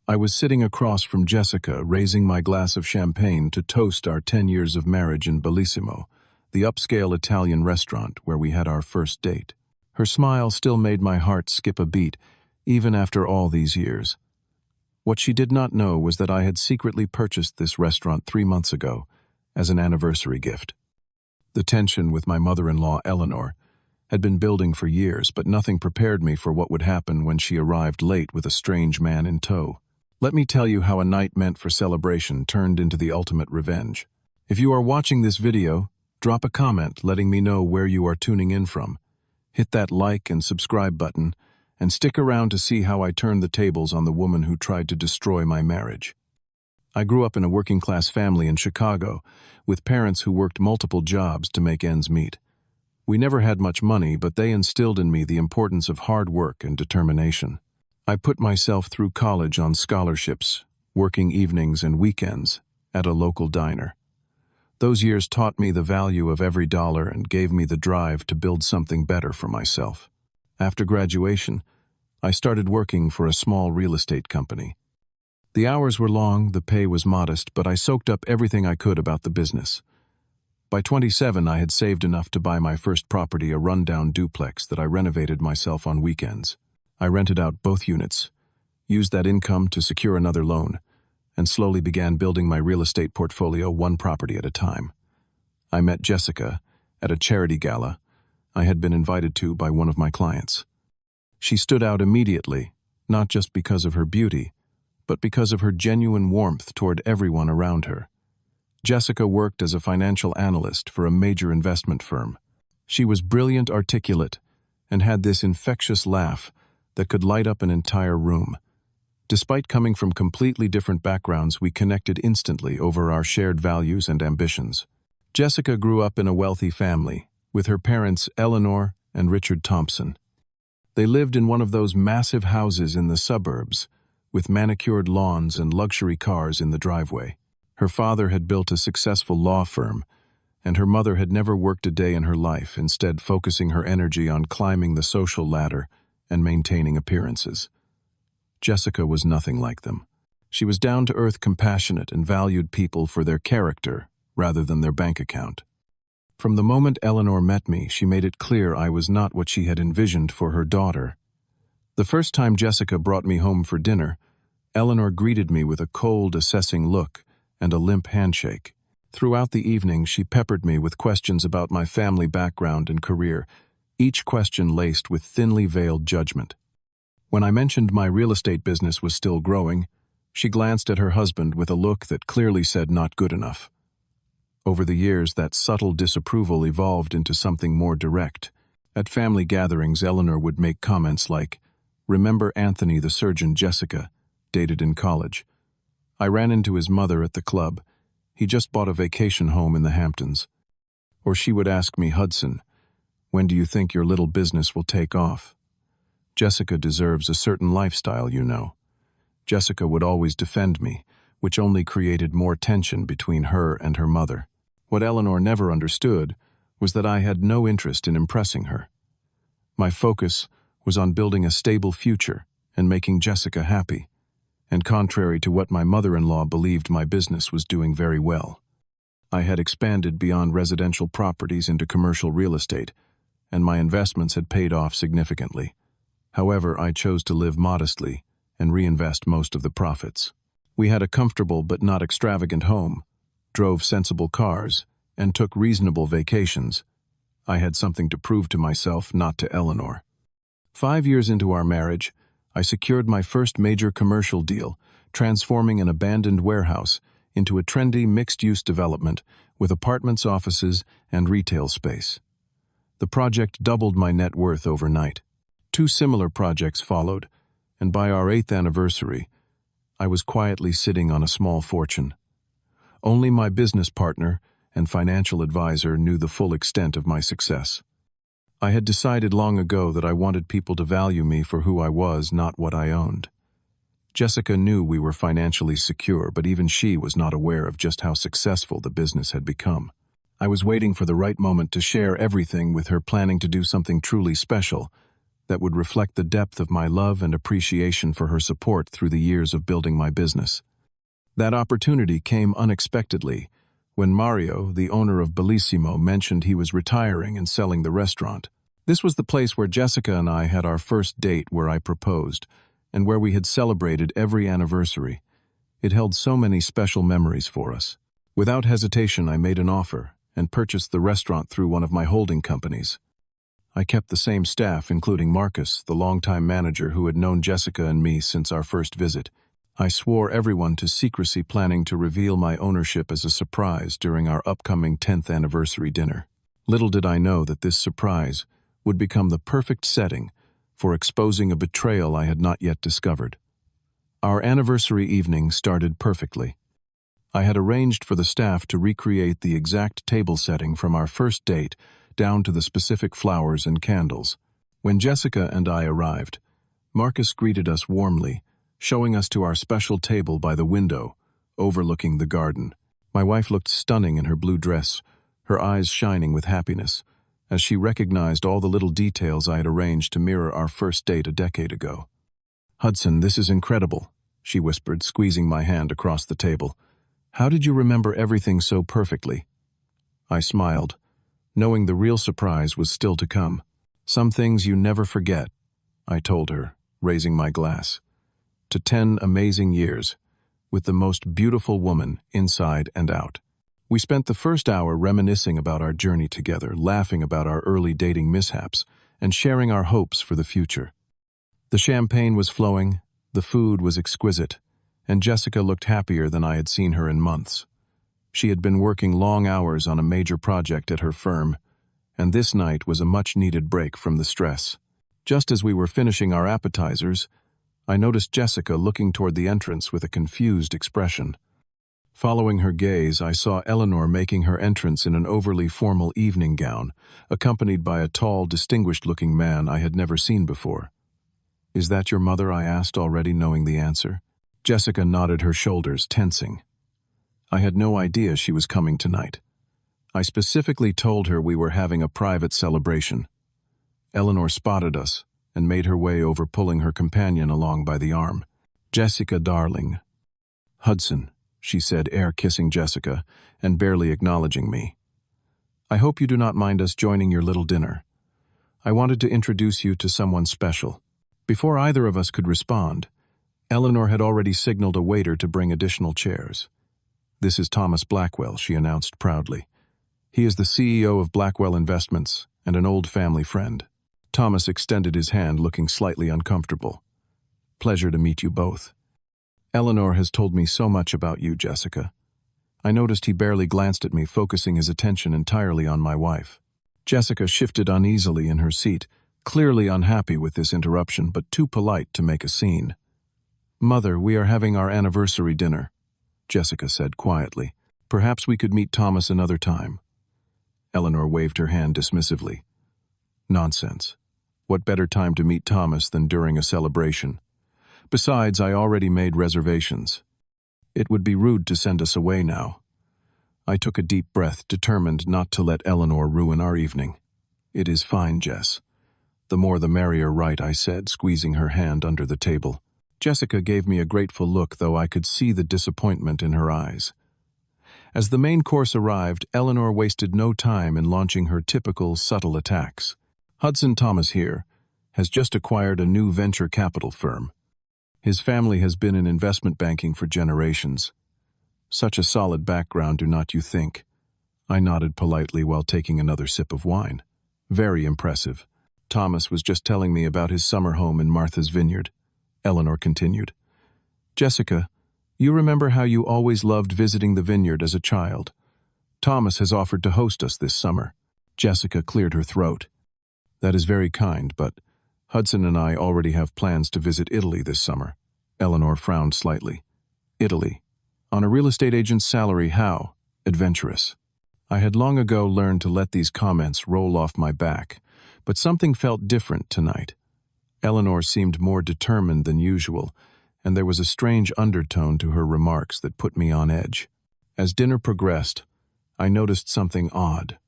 I was sitting across from Jessica, raising my glass of champagne to toast our 10 years of marriage in Bellissimo, the upscale Italian restaurant where we had our first date. Her smile still made my heart skip a beat, even after all these years. What she did not know was that I had secretly purchased this restaurant 3 months ago as an anniversary gift. The tension with my mother-in-law, Eleanor, had been building for years, but nothing prepared me for what would happen when she arrived late with a strange man in tow. Let me tell you how a night meant for celebration turned into the ultimate revenge. If you are watching this video, drop a comment letting me know where you are tuning in from. Hit that like and subscribe button, and stick around to see how I turned the tables on the woman who tried to destroy my marriage. I grew up in a working-class family in Chicago, with parents who worked multiple jobs to make ends meet. We never had much money, but they instilled in me the importance of hard work and determination. I put myself through college on scholarships, working evenings and weekends at a local diner. Those years taught me the value of every dollar and gave me the drive to build something better for myself. After graduation, I started working for a small real estate company. The hours were long, the pay was modest, but I soaked up everything I could about the business. By 27, I had saved enough to buy my first property, a rundown duplex that I renovated myself on weekends. I rented out both units, used that income to secure another loan, and slowly began building my real estate portfolio one property at a time. I met Jessica at a charity gala I had been invited to by one of my clients. She stood out immediately, not just because of her beauty, but because of her genuine warmth toward everyone around her. Jessica worked as a financial analyst for a major investment firm. She was brilliant, articulate, and had this infectious laugh that could light up an entire room. Despite coming from completely different backgrounds, we connected instantly over our shared values and ambitions. Jessica grew up in a wealthy family, with her parents Eleanor and Richard Thompson. They lived in one of those massive houses in the suburbs, with manicured lawns and luxury cars in the driveway. Her father had built a successful law firm, and her mother had never worked a day in her life, instead focusing her energy on climbing the social ladder and maintaining appearances. Jessica was nothing like them. She was down-to-earth, compassionate, and valued people for their character rather than their bank account. From the moment Eleanor met me, she made it clear I was not what she had envisioned for her daughter. The first time Jessica brought me home for dinner, Eleanor greeted me with a cold, assessing look and a limp handshake. Throughout the evening, she peppered me with questions about my family background and career, each question laced with thinly veiled judgment. When I mentioned my real estate business was still growing, she glanced at her husband with a look that clearly said not good enough. Over the years, that subtle disapproval evolved into something more direct. At family gatherings, Eleanor would make comments like, "Remember Anthony, the surgeon Jessica dated in college? I ran into his mother at the club. He just bought a vacation home in the Hamptons." Or she would ask me, "Hudson, when do you think your little business will take off? Jessica deserves a certain lifestyle, you know." Jessica would always defend me, which only created more tension between her and her mother. What Eleanor never understood was that I had no interest in impressing her. My focus was on building a stable future and making Jessica happy, and contrary to what my mother-in-law believed, my business was doing very well. I had expanded beyond residential properties into commercial real estate, and my investments had paid off significantly. However, I chose to live modestly and reinvest most of the profits. We had a comfortable but not extravagant home, drove sensible cars, and took reasonable vacations. I had something to prove to myself, not to Eleanor. 5 years into our marriage, I secured my first major commercial deal, transforming an abandoned warehouse into a trendy mixed-use development with apartments, offices, and retail space. The project doubled my net worth overnight. 2 similar projects followed, and by our 8th anniversary, I was quietly sitting on a small fortune. Only my business partner and financial advisor knew the full extent of my success. I had decided long ago that I wanted people to value me for who I was, not what I owned. Jessica knew we were financially secure, but even she was not aware of just how successful the business had become. I was waiting for the right moment to share everything with her, planning to do something truly special, that would reflect the depth of my love and appreciation for her support through the years of building my business. That opportunity came unexpectedly when Mario, the owner of Bellissimo, mentioned he was retiring and selling the restaurant. This was the place where Jessica and I had our first date, where I proposed, and where we had celebrated every anniversary. It held so many special memories for us. Without hesitation, I made an offer and purchased the restaurant through one of my holding companies. I kept the same staff, including Marcus, the longtime manager who had known Jessica and me since our first visit. I swore everyone to secrecy, planning to reveal my ownership as a surprise during our upcoming 10th anniversary dinner. Little did I know that this surprise would become the perfect setting for exposing a betrayal I had not yet discovered. Our anniversary evening started perfectly. I had arranged for the staff to recreate the exact table setting from our first date down to the specific flowers and candles. When Jessica and I arrived, Marcus greeted us warmly, showing us to our special table by the window, overlooking the garden. My wife looked stunning in her blue dress, her eyes shining with happiness, as she recognized all the little details I had arranged to mirror our first date a decade ago. "Hudson, this is incredible," she whispered, squeezing my hand across the table. "How did you remember everything so perfectly?" I smiled, knowing the real surprise was still to come. "Some things you never forget," I told her, raising my glass. "To 10 amazing years, with the most beautiful woman inside and out." We spent the first hour reminiscing about our journey together, laughing about our early dating mishaps, and sharing our hopes for the future. The champagne was flowing, the food was exquisite, and Jessica looked happier than I had seen her in months. She had been working long hours on a major project at her firm, and this night was a much-needed break from the stress. Just as we were finishing our appetizers, I noticed Jessica looking toward the entrance with a confused expression. Following her gaze, I saw Eleanor making her entrance in an overly formal evening gown, accompanied by a tall, distinguished-looking man I had never seen before. "Is that your mother?" I asked, already knowing the answer. Jessica nodded her shoulders, tensing. I had no idea she was coming tonight. I specifically told her we were having a private celebration. Eleanor spotted us and made her way over, pulling her companion along by the arm. "Jessica, darling." "Hudson," she said, air-kissing Jessica and barely acknowledging me. "I hope you do not mind us joining your little dinner. I wanted to introduce you to someone special." Before either of us could respond, Eleanor had already signaled a waiter to bring additional chairs. "This is Thomas Blackwell," she announced proudly. "He is the CEO of Blackwell Investments and an old family friend." Thomas extended his hand, looking slightly uncomfortable. "Pleasure to meet you both. Eleanor has told me so much about you, Jessica." I noticed he barely glanced at me, focusing his attention entirely on my wife. Jessica shifted uneasily in her seat, clearly unhappy with this interruption, but too polite to make a scene. "Mother, we are having our anniversary dinner," Jessica said quietly. "Perhaps we could meet Thomas another time." Eleanor waved her hand dismissively. "Nonsense. What better time to meet Thomas than during a celebration? Besides, I already made reservations. It would be rude to send us away now." I took a deep breath, determined not to let Eleanor ruin our evening. "It is fine, Jess. The more the merrier, right?" I said, squeezing her hand under the table. Jessica gave me a grateful look, though I could see the disappointment in her eyes. As the main course arrived, Eleanor wasted no time in launching her typical subtle attacks. "Hudson Thomas here has just acquired a new venture capital firm. His family has been in investment banking for generations. Such a solid background, do not you think?" I nodded politely while taking another sip of wine. "Very impressive. Thomas was just telling me about his summer home in Martha's Vineyard," Eleanor continued. "Jessica, you remember how you always loved visiting the vineyard as a child? Thomas has offered to host us this summer." Jessica cleared her throat. "That is very kind, but Hudson and I already have plans to visit Italy this summer." Eleanor frowned slightly. "Italy? On a real estate agent's salary? How adventurous." I had long ago learned to let these comments roll off my back, but something felt different tonight. Eleanor seemed more determined than usual, and there was a strange undertone to her remarks that put me on edge. As dinner progressed, I noticed something odd.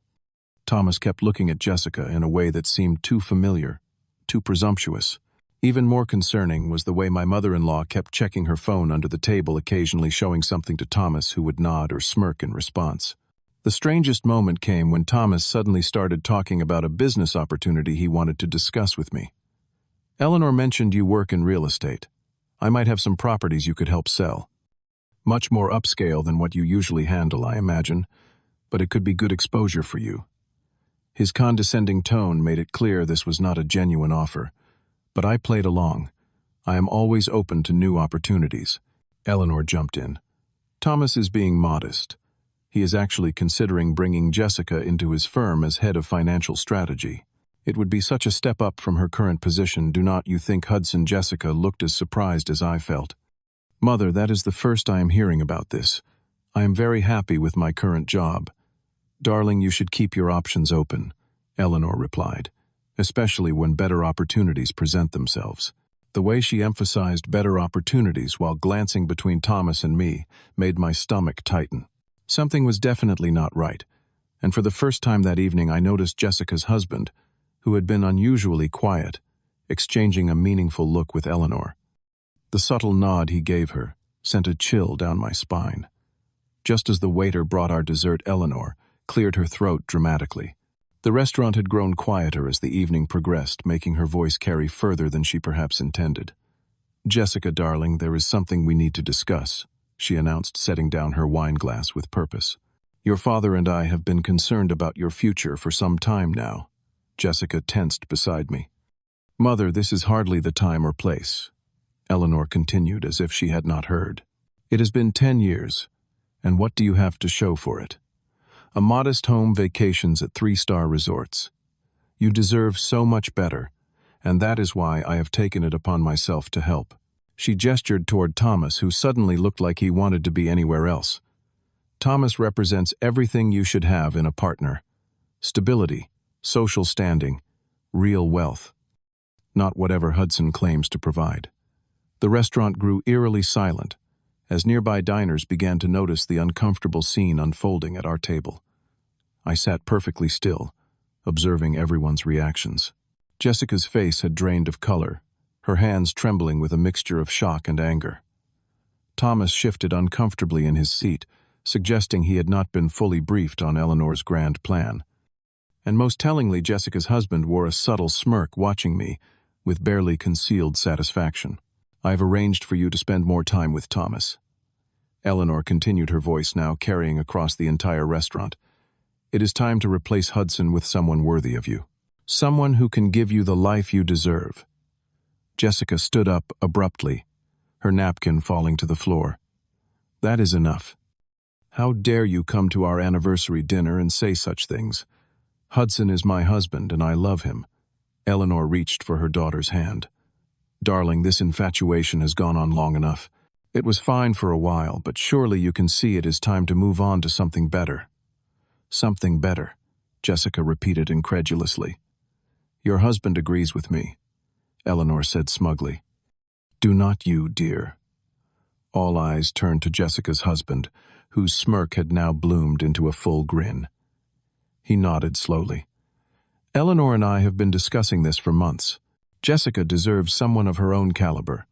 Thomas kept looking at Jessica in a way that seemed too familiar, too presumptuous. Even more concerning was the way my mother-in-law kept checking her phone under the table, occasionally showing something to Thomas, who would nod or smirk in response. The strangest moment came when Thomas suddenly started talking about a business opportunity he wanted to discuss with me. "Eleanor mentioned you work in real estate. I might have some properties you could help sell. Much more upscale than what you usually handle, I imagine, but it could be good exposure for you." His condescending tone made it clear this was not a genuine offer, but I played along. I am always open to new opportunities. Eleanor jumped in. "Thomas is being modest. He is actually considering bringing Jessica into his firm as head of financial strategy. It would be such a step up from her current position. Do not you think?" Hudson Jessica looked as surprised as I felt. "Mother, that is the first I am hearing about this. I am very happy with my current job." "Darling, you should keep your options open," Eleanor replied, "especially when better opportunities present themselves." The way she emphasized better opportunities while glancing between Thomas and me made my stomach tighten. Something was definitely not right, and for the first time that evening I noticed Jessica's husband, who had been unusually quiet, exchanging a meaningful look with Eleanor. The subtle nod he gave her sent a chill down my spine. Just as the waiter brought our dessert, Eleanor cleared her throat dramatically. The restaurant had grown quieter as the evening progressed, making her voice carry further than she perhaps intended. "Jessica, darling, there is something we need to discuss," she announced, setting down her wine glass with purpose. "Your father and I have been concerned about your future for some time now." Jessica tensed beside me. "Mother, this is hardly the time or place," Eleanor continued as if she had not heard. "It has been 10 years, and what do you have to show for it? A modest home, vacations at 3-star resorts. You deserve so much better, and that is why I have taken it upon myself to help." She gestured toward Thomas, who suddenly looked like he wanted to be anywhere else. "Thomas represents everything you should have in a partner. Stability, social standing, real wealth. Not whatever Hudson claims to provide." The restaurant grew eerily silent as nearby diners began to notice the uncomfortable scene unfolding at our table. I sat perfectly still, observing everyone's reactions. Jessica's face had drained of color, her hands trembling with a mixture of shock and anger. Thomas shifted uncomfortably in his seat, suggesting he had not been fully briefed on Eleanor's grand plan. And most tellingly, Jessica's husband wore a subtle smirk, watching me with barely concealed satisfaction. "I have arranged for you to spend more time with Thomas." Eleanor continued, her voice now carrying across the entire restaurant. "It is time to replace Hudson with someone worthy of you. Someone who can give you the life you deserve." Jessica stood up abruptly, her napkin falling to the floor. "That is enough. How dare you come to our anniversary dinner and say such things? Hudson is my husband and I love him." Eleanor reached for her daughter's hand. "Darling, this infatuation has gone on long enough. It was fine for a while, but surely you can see it is time to move on to something better." "Something better," Jessica repeated incredulously. "Your husband agrees with me," Eleanor said smugly. "Do not you, dear?" All eyes turned to Jessica's husband, whose smirk had now bloomed into a full grin. He nodded slowly. "Eleanor and I have been discussing this for months. Jessica deserves someone of her own caliber.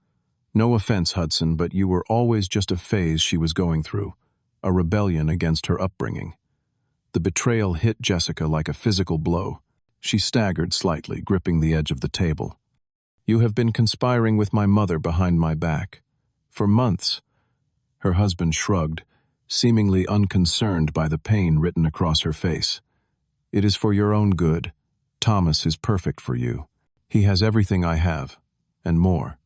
No offense, Hudson, but you were always just a phase she was going through, a rebellion against her upbringing." The betrayal hit Jessica like a physical blow. She staggered slightly, gripping the edge of the table. "You have been conspiring with my mother behind my back. For months." Her husband shrugged, seemingly unconcerned by the pain written across her face. "It is for your own good. Thomas is perfect for you. He has everything I have, and more."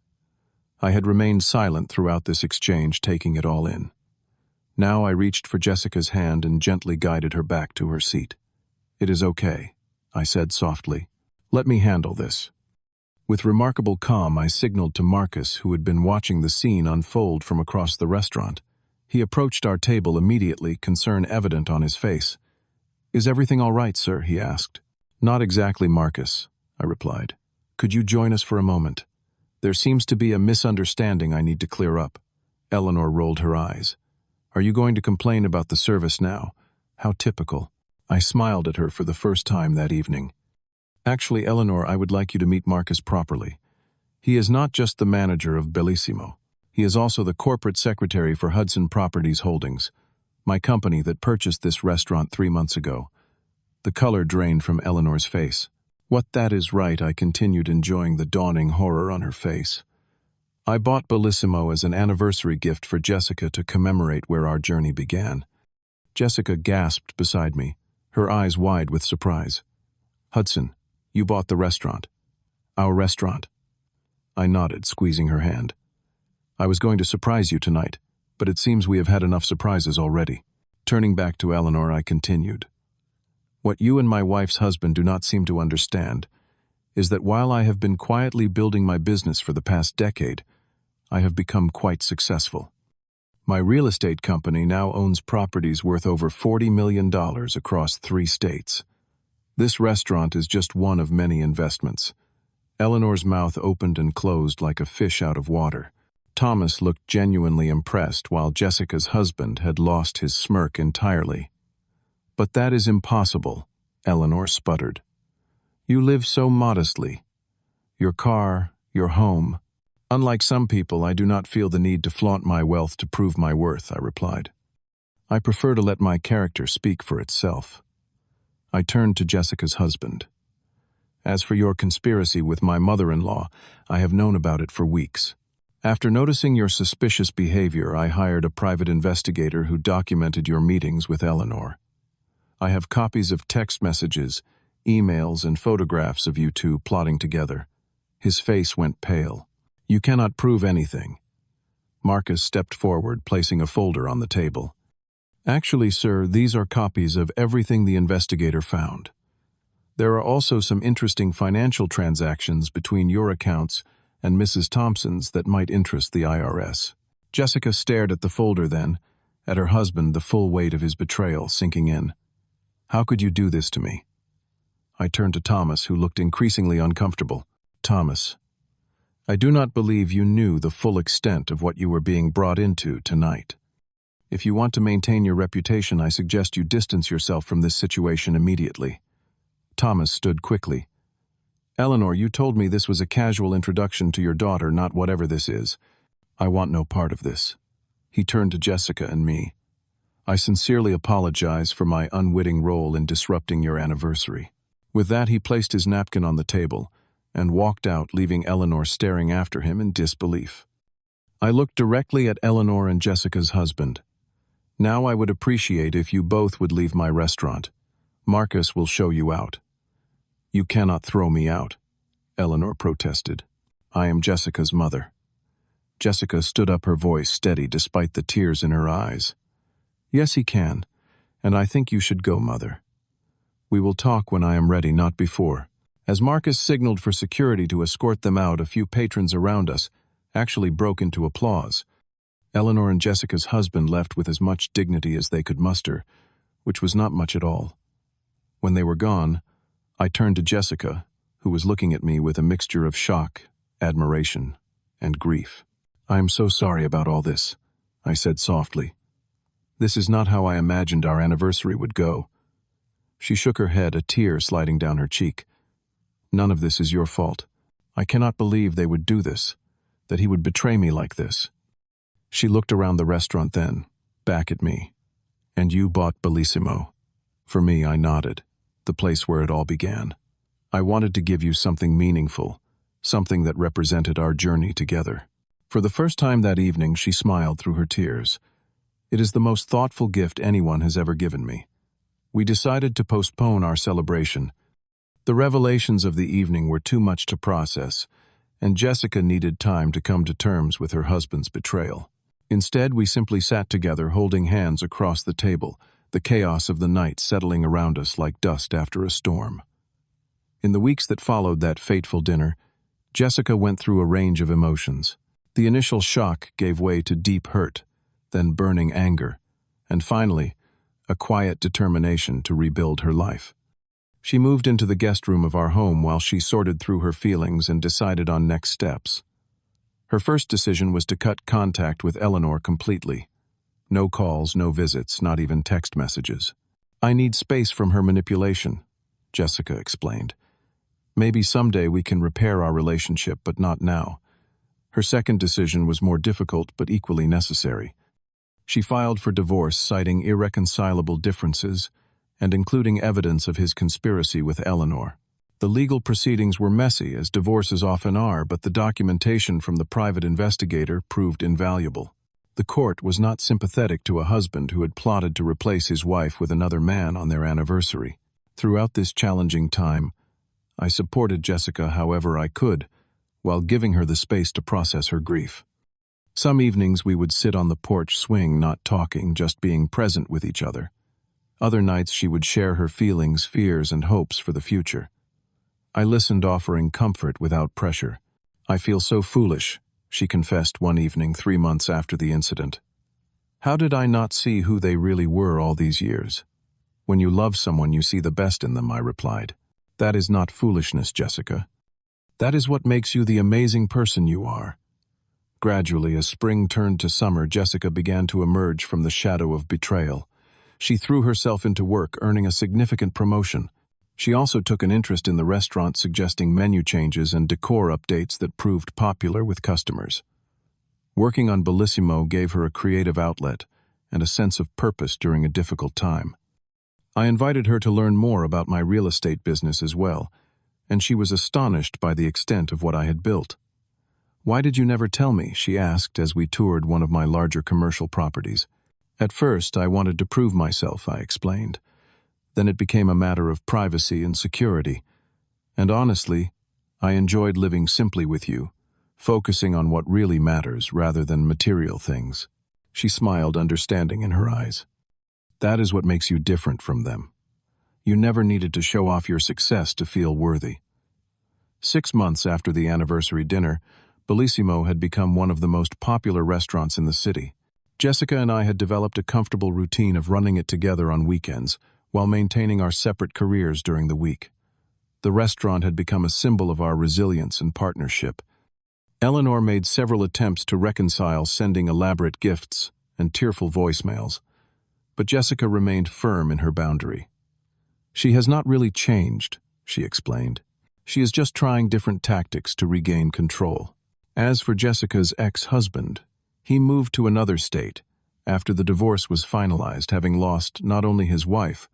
I had remained silent throughout this exchange, taking it all in. Now I reached for Jessica's hand and gently guided her back to her seat. "It is okay," I said softly. "Let me handle this." With remarkable calm, I signaled to Marcus, who had been watching the scene unfold from across the restaurant. He approached our table immediately, concern evident on his face. "Is everything all right, sir?" he asked. "Not exactly, Marcus," I replied. "Could you join us for a moment? There seems to be a misunderstanding I need to clear up." Eleanor rolled her eyes. "Are you going to complain about the service now? How typical." I smiled at her for the first time that evening. Actually, Eleanor, I would like you to meet Marcus properly. He is not just the manager of Bellissimo. He is also the corporate secretary for Hudson Properties Holdings, my company that purchased this restaurant 3 months ago. The color drained from Eleanor's face. What, that is right, I continued, enjoying the dawning horror on her face. I bought Bellissimo as an anniversary gift for Jessica to commemorate where our journey began. Jessica gasped beside me, her eyes wide with surprise. Hudson, you bought the restaurant. Our restaurant. I nodded, squeezing her hand. I was going to surprise you tonight, but it seems we have had enough surprises already. Turning back to Eleanor, I continued. What you and my wife's husband do not seem to understand is that while I have been quietly building my business for the past decade, I have become quite successful. My real estate company now owns properties worth over $40 million across 3 states. This restaurant is just one of many investments. Eleanor's mouth opened and closed like a fish out of water. Thomas looked genuinely impressed, while Jessica's husband had lost his smirk entirely. But that is impossible, Eleanor sputtered. You live so modestly. Your car, your home. Unlike some people, I do not feel the need to flaunt my wealth to prove my worth, I replied. I prefer to let my character speak for itself. I turned to Jessica's husband. As for your conspiracy with my mother-in-law, I have known about it for weeks. After noticing your suspicious behavior, I hired a private investigator who documented your meetings with Eleanor. I have copies of text messages, emails, and photographs of you two plotting together. His face went pale. You cannot prove anything. Marcus stepped forward, placing a folder on the table. Actually, sir, these are copies of everything the investigator found. There are also some interesting financial transactions between your accounts and Mrs. Thompson's that might interest the IRS. Jessica stared at the folder then, at her husband, the full weight of his betrayal sinking in. How could you do this to me? I turned to Thomas, who looked increasingly uncomfortable. Thomas, I do not believe you knew the full extent of what you were being brought into tonight. If you want to maintain your reputation, I suggest you distance yourself from this situation immediately. Thomas stood quickly. Eleanor, you told me this was a casual introduction to your daughter, not whatever this is. I want no part of this. He turned to Jessica and me. I sincerely apologize for my unwitting role in disrupting your anniversary. With that, he placed his napkin on the table and walked out, leaving Eleanor staring after him in disbelief. I looked directly at Eleanor and Jessica's husband. Now I would appreciate if you both would leave my restaurant. Marcus will show you out. You cannot throw me out, Eleanor protested. I am Jessica's mother. Jessica stood up, her voice steady despite the tears in her eyes. Yes, he can, and I think you should go, mother. We will talk when I am ready, not before. As Marcus signaled for security to escort them out, a few patrons around us actually broke into applause. Eleanor and Jessica's husband left with as much dignity as they could muster, which was not much at all. When they were gone, I turned to Jessica, who was looking at me with a mixture of shock, admiration, and grief. I am so sorry about all this, I said softly. This is not how I imagined our anniversary would go. She shook her head, a tear sliding down her cheek. None of this is your fault. I cannot believe they would do this, that he would betray me like this. She looked around the restaurant then, back at me. And you bought Bellissimo. For me, I nodded, the place where it all began. I wanted to give you something meaningful, something that represented our journey together. For the first time that evening, she smiled through her tears. It is the most thoughtful gift anyone has ever given me. We decided to postpone our celebration. The revelations of the evening were too much to process, and Jessica needed time to come to terms with her husband's betrayal. Instead, we simply sat together, holding hands across the table, the chaos of the night settling around us like dust after a storm. In the weeks that followed that fateful dinner, Jessica went through a range of emotions. The initial shock gave way to deep hurt, then burning anger, and finally, a quiet determination to rebuild her life. She moved into the guest room of our home while she sorted through her feelings and decided on next steps. Her first decision was to cut contact with Eleanor completely. No calls, no visits, not even text messages. I need space from her manipulation, Jessica explained. Maybe someday we can repair our relationship, but not now. Her second decision was more difficult but equally necessary. She filed for divorce, citing irreconcilable differences and including evidence of his conspiracy with Eleanor. The legal proceedings were messy, as divorces often are, but the documentation from the private investigator proved invaluable. The court was not sympathetic to a husband who had plotted to replace his wife with another man on their anniversary. Throughout this challenging time, I supported Jessica however I could, while giving her the space to process her grief. Some evenings we would sit on the porch swing, not talking, just being present with each other. Other nights she would share her feelings, fears, and hopes for the future. I listened, offering comfort without pressure. "I feel so foolish," she confessed one evening 3 months after the incident. "How did I not see who they really were all these years?" "When you love someone, you see the best in them," I replied. "That is not foolishness, Jessica. That is what makes you the amazing person you are." Gradually, as spring turned to summer, Jessica began to emerge from the shadow of betrayal. She threw herself into work, earning a significant promotion. She also took an interest in the restaurant, suggesting menu changes and decor updates that proved popular with customers. Working on Bellissimo gave her a creative outlet and a sense of purpose during a difficult time. I invited her to learn more about my real estate business as well, and she was astonished by the extent of what I had built. "Why did you never tell me?" she asked as we toured one of my larger commercial properties. "At first, I wanted to prove myself," I explained. "Then it became a matter of privacy and security. And honestly, I enjoyed living simply with you, focusing on what really matters rather than material things." She smiled, understanding in her eyes. "That is what makes you different from them. You never needed to show off your success to feel worthy." 6 months after the anniversary dinner, Bellissimo had become one of the most popular restaurants in the city. Jessica and I had developed a comfortable routine of running it together on weekends, while maintaining our separate careers during the week. The restaurant had become a symbol of our resilience and partnership. Eleanor made several attempts to reconcile, sending elaborate gifts and tearful voicemails, but Jessica remained firm in her boundary. "She has not really changed," she explained. "She is just trying different tactics to regain control." As for Jessica's ex-husband, he moved to another state after the divorce was finalized, having lost not only his wife,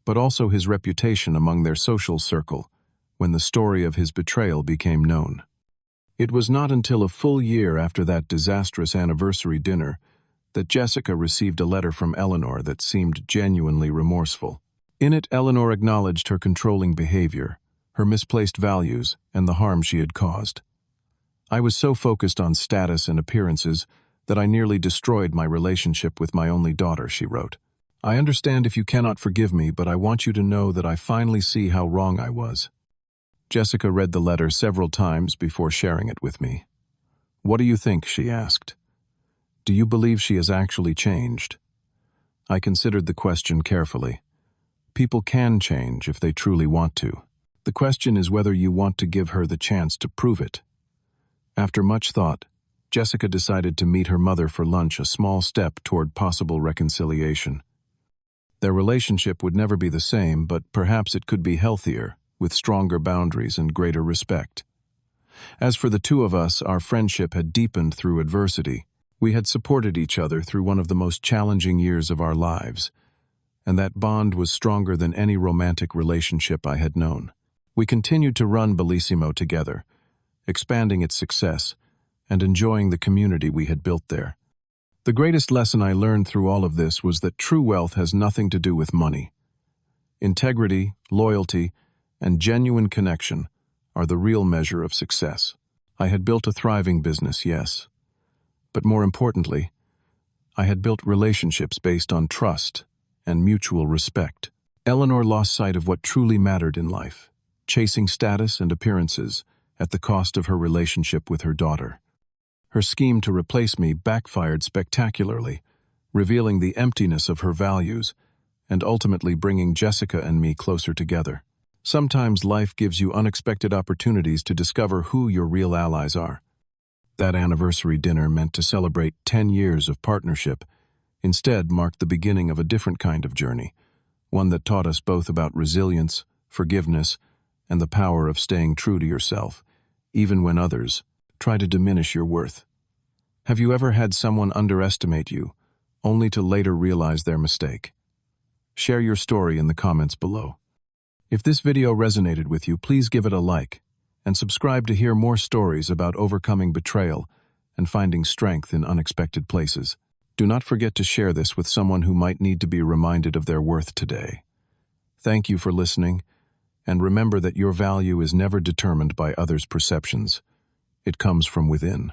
but also his reputation among their social circle when the story of his betrayal became known. It was not until a full year after that disastrous anniversary dinner that Jessica received a letter from Eleanor that seemed genuinely remorseful. In it, Eleanor acknowledged her controlling behavior, her misplaced values, and the harm she had caused. "I was so focused on status and appearances that I nearly destroyed my relationship with my only daughter," she wrote. "I understand if you cannot forgive me, but I want you to know that I finally see how wrong I was." Jessica read the letter several times before sharing it with me. "What do you think?" she asked. "Do you believe she has actually changed?" I considered the question carefully. People can change if they truly want to. The question is whether you want to give her the chance to prove it. After much thought, Jessica decided to meet her mother for lunch, a small step toward possible reconciliation. Their relationship would never be the same, but perhaps it could be healthier, with stronger boundaries and greater respect. As for the two of us, our friendship had deepened through adversity. We had supported each other through one of the most challenging years of our lives, and that bond was stronger than any romantic relationship I had known. We continued to run Bellissimo together, expanding its success and enjoying the community we had built there. The greatest lesson I learned through all of this was that true wealth has nothing to do with money. Integrity, loyalty, and genuine connection are the real measure of success. I had built a thriving business, yes, but more importantly, I had built relationships based on trust and mutual respect. Eleanor lost sight of what truly mattered in life, chasing status and appearances at the cost of her relationship with her daughter. Her scheme to replace me backfired spectacularly, revealing the emptiness of her values and ultimately bringing Jessica and me closer together. Sometimes life gives you unexpected opportunities to discover who your real allies are. That anniversary dinner, meant to celebrate 10 years of partnership, instead marked the beginning of a different kind of journey, one that taught us both about resilience, forgiveness, and the power of staying true to yourself, even when others try to diminish your worth. Have you ever had someone underestimate you, only to later realize their mistake? Share your story in the comments below. If this video resonated with you, please give it a like, and subscribe to hear more stories about overcoming betrayal and finding strength in unexpected places. Do not forget to share this with someone who might need to be reminded of their worth today. Thank you for listening, and remember that your value is never determined by others' perceptions. It comes from within.